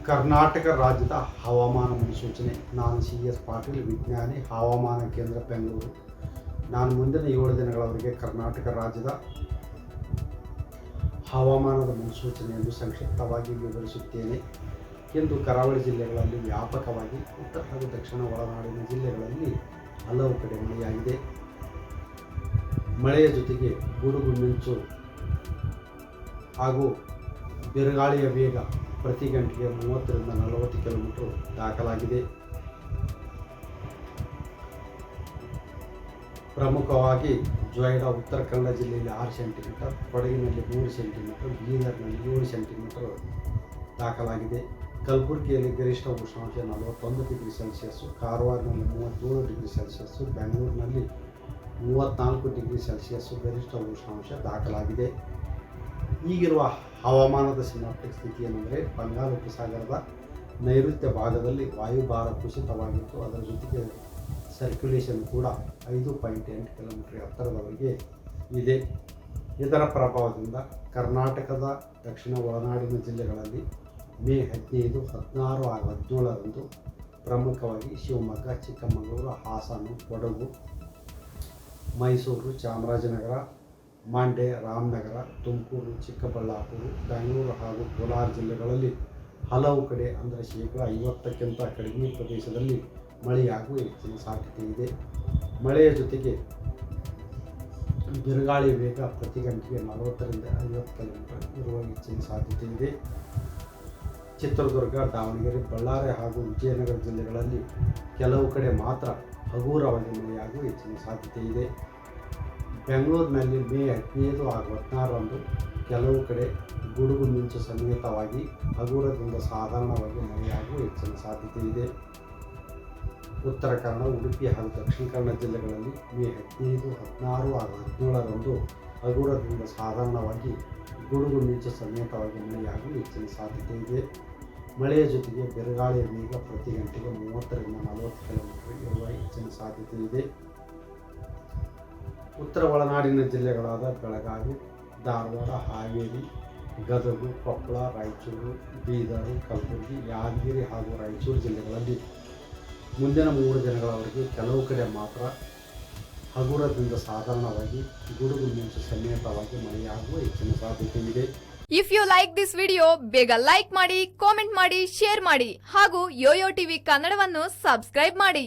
ಕರ್ನಾಟಕ ರಾಜ್ಯದ ಹವಾಮಾನ ಮುನ್ಸೂಚನೆ. ನಾನು CS ಪಾಟೀಲ್, ವಿಜ್ಞಾನಿ, ಹವಾಮಾನ ಕೇಂದ್ರ, ಬೆಂಗಳೂರು. ನಾನು ಮುಂದಿನ 7 ದಿನಗಳವರೆಗೆ ಕರ್ನಾಟಕ ರಾಜ್ಯದ ಹವಾಮಾನದ ಮುನ್ಸೂಚನೆಯನ್ನು ಸಂಕ್ಷಿಪ್ತವಾಗಿ ವಿವರಿಸುತ್ತೇನೆ. ಇಂದು ಕರಾವಳಿ ಜಿಲ್ಲೆಗಳಲ್ಲಿ ವ್ಯಾಪಕವಾಗಿ, ಉತ್ತರ ಹಾಗೂ ದಕ್ಷಿಣ ಒಳನಾಡಿನ ಜಿಲ್ಲೆಗಳಲ್ಲಿ ಹಲವು ಕಡೆ ಮಳೆಯಾಗಿದೆ. ಮಳೆಯ ಜೊತೆಗೆ ಗುಡುಗು ಮಿಂಚು ಹಾಗೂ ಬಿರುಗಾಳಿಯ ವೇಗ ಪ್ರತಿ ಗಂಟೆಗೆ 30 ರಿಂದ 40 ಕಿಲೋಮೀಟರ್ ದಾಖಲಾಗಿದೆ. ಪ್ರಮುಖವಾಗಿ ಜೊಯ್ಡಾ ಉತ್ತರ ಕನ್ನಡ ಜಿಲ್ಲೆಯಲ್ಲಿ 6 ಸೆಂಟಿಮೀಟರ್, ಕೊಡಗಿನಲ್ಲಿ 3 ಸೆಂಟಿಮೀಟರ್, ಬೀದರ್ನಲ್ಲಿ 7 ಸೆಂಟಿಮೀಟರ್ ದಾಖಲಾಗಿದೆ. ಕಲಬುರಗಿಯಲ್ಲಿ ಗರಿಷ್ಠ ಉಷ್ಣಾಂಶ 41 ಡಿಗ್ರಿ ಸೆಲ್ಸಿಯಸ್, ಕಾರವಾರದಲ್ಲಿ 37 ಡಿಗ್ರಿ ಸೆಲ್ಸಿಯಸ್, ಬೆಂಗಳೂರಿನಲ್ಲಿ 34 ಡಿಗ್ರಿ ಸೆಲ್ಸಿಯಸ್ ಗರಿಷ್ಠ ಉಷ್ಣಾಂಶ ದಾಖಲಾಗಿದೆ. ಈಗಿರುವ ಹವಾಮಾನದ ಸಿನಾಪ್ಟಿಕ್ ಸ್ಥಿತಿ ಏನೆಂದರೆ, ಬಂಗಾಳ ಉಪಸಾಗರದ ನೈಋತ್ಯ ಭಾಗದಲ್ಲಿ ವಾಯುಭಾರ ಕುಸಿತವಾಗಿತ್ತು. ಅದರ ಜೊತೆಗೆ ಸರ್ಕ್ಯುಲೇಷನ್ ಕೂಡ 5.8 ಕಿಲೋಮೀಟರ್ ಎತ್ತರದವರೆಗೆ ಇದೆ. ಇದರ ಪ್ರಭಾವದಿಂದ ಕರ್ನಾಟಕದ ದಕ್ಷಿಣ ಒಳನಾಡಿನ ಜಿಲ್ಲೆಗಳಲ್ಲಿ ಮೇ 15, 16 ಹಾಗೂ 17ರಂದು ಪ್ರಮುಖವಾಗಿ ಶಿವಮೊಗ್ಗ, ಚಿಕ್ಕಮಗಳೂರು, ಹಾಸನ, ಕೊಡಗು, ಮೈಸೂರು, ಚಾಮರಾಜನಗರ, ಮಂಡ್ಯ, ರಾಮನಗರ, ತುಮಕೂರು, ಚಿಕ್ಕಬಳ್ಳಾಪುರ, ಬೆಂಗಳೂರು ಹಾಗೂ ಕೋಲಾರ ಜಿಲ್ಲೆಗಳಲ್ಲಿ ಹಲವು ಕಡೆ ಅಂದರೆ 50%ಕ್ಕಿಂತ ಕಡಿಮೆ ಪ್ರದೇಶದಲ್ಲಿ ಮಳೆಯಾಗುವ ಹೆಚ್ಚಿನ ಸಾಧ್ಯತೆ ಇದೆ. ಮಳೆಯ ಜೊತೆಗೆ ಬಿರುಗಾಳಿ ವೇಗ ಪ್ರತಿ ಗಂಟೆಗೆ 40 ರಿಂದ 50 ಕಿಲೋಮೀಟರ್ ಇರುವ ಹೆಚ್ಚಿನ ಸಾಧ್ಯತೆ ಇದೆ. ಚಿತ್ರದುರ್ಗ, ದಾವಣಗೆರೆ, ಬಳ್ಳಾರಿ ಹಾಗೂ ವಿಜಯನಗರ ಜಿಲ್ಲೆಗಳಲ್ಲಿ ಕೆಲವು ಕಡೆ ಮಾತ್ರ ಹಗುರವಾಗಿ ಮಳೆಯಾಗುವ ಹೆಚ್ಚಿನ ಸಾಧ್ಯತೆ ಇದೆ. ಬೆಂಗಳೂರಿನಲ್ಲಿ ಮೇ 15 ಹಾಗೂ 16ರಂದು ಕೆಲವು ಕಡೆ ಗುಡುಗು ಮಿಂಚು ಸಮೇತವಾಗಿ ಹಗುರದಿಂದ ಸಾಧಾರಣವಾಗಿ ಮಳೆಯಾಗುವ ಹೆಚ್ಚಿನ ಸಾಧ್ಯತೆ ಇದೆ. ಉತ್ತರ ಕನ್ನಡ, ಉಡುಪಿ ಹಾಗೂ ದಕ್ಷಿಣ ಕನ್ನಡ ಜಿಲ್ಲೆಗಳಲ್ಲಿ ಮೇ 15, 16 ಹಾಗೂ 17ರಂದು ಹಗುರದಿಂದ ಸಾಧಾರಣವಾಗಿ ಗುಡುಗು ಮಿಂಚು ಸಮೇತವಾಗಿ ಮಳೆಯಾಗುವ ಹೆಚ್ಚಿನ ಸಾಧ್ಯತೆ ಇದೆ. ಮಳೆಯ ಜೊತೆಗೆ ಬಿರುಗಾಳಿಯ ವೇಗ ಪ್ರತಿ ಗಂಟೆಗೆ 30 ರಿಂದ 40 ಕಿಲೋಮೀಟರ್ ಇರುವ ಹೆಚ್ಚಿನ ಸಾಧ್ಯತೆ ಇದೆ. ಉತ್ತರ ಒಳನಾಡಿನ ಜಿಲ್ಲೆಗಳಾದ ಬೆಳಗಾವಿ, ಧಾರವಾಡ, ಹಾವೇರಿ, ಗದಗ, ಕೊಪ್ಪಳ, ರಾಯಚೂರು, ಬೀದರ್, ಕಲಬುರಗಿ, ಯಾದಗಿರಿ ಹಾಗೂ ರಾಯಚೂರು ಜಿಲ್ಲೆಗಳಲ್ಲಿ ಮುಂದಿನ 3 ದಿನಗಳವರೆಗೆ ಕೆಲವು ಕಡೆ ಮಾತ್ರ ಹಗುರದಿಂದ ಸಾಧಾರಣವಾಗಿ ಗುಡುಗು ಮಿಂಚು ಸಮೇತವಾಗಿ ಮಳೆಯಾಗುವ ಹೆಚ್ಚಿನ ಸಾಧ್ಯತೆ ಇದೆ. If you like this video, ಬೇಗ ಲೈಕ್ ಮಾಡಿ, ಕಾಮೆಂಟ್ ಮಾಡಿ, ಶೇರ್ ಮಾಡಿ ಹಾಗೂ ಯೋಯೋ ಟಿವಿ ಕನ್ನಡವನ್ನು ಸಬ್ಸ್ಕ್ರೈಬ್ ಮಾಡಿ.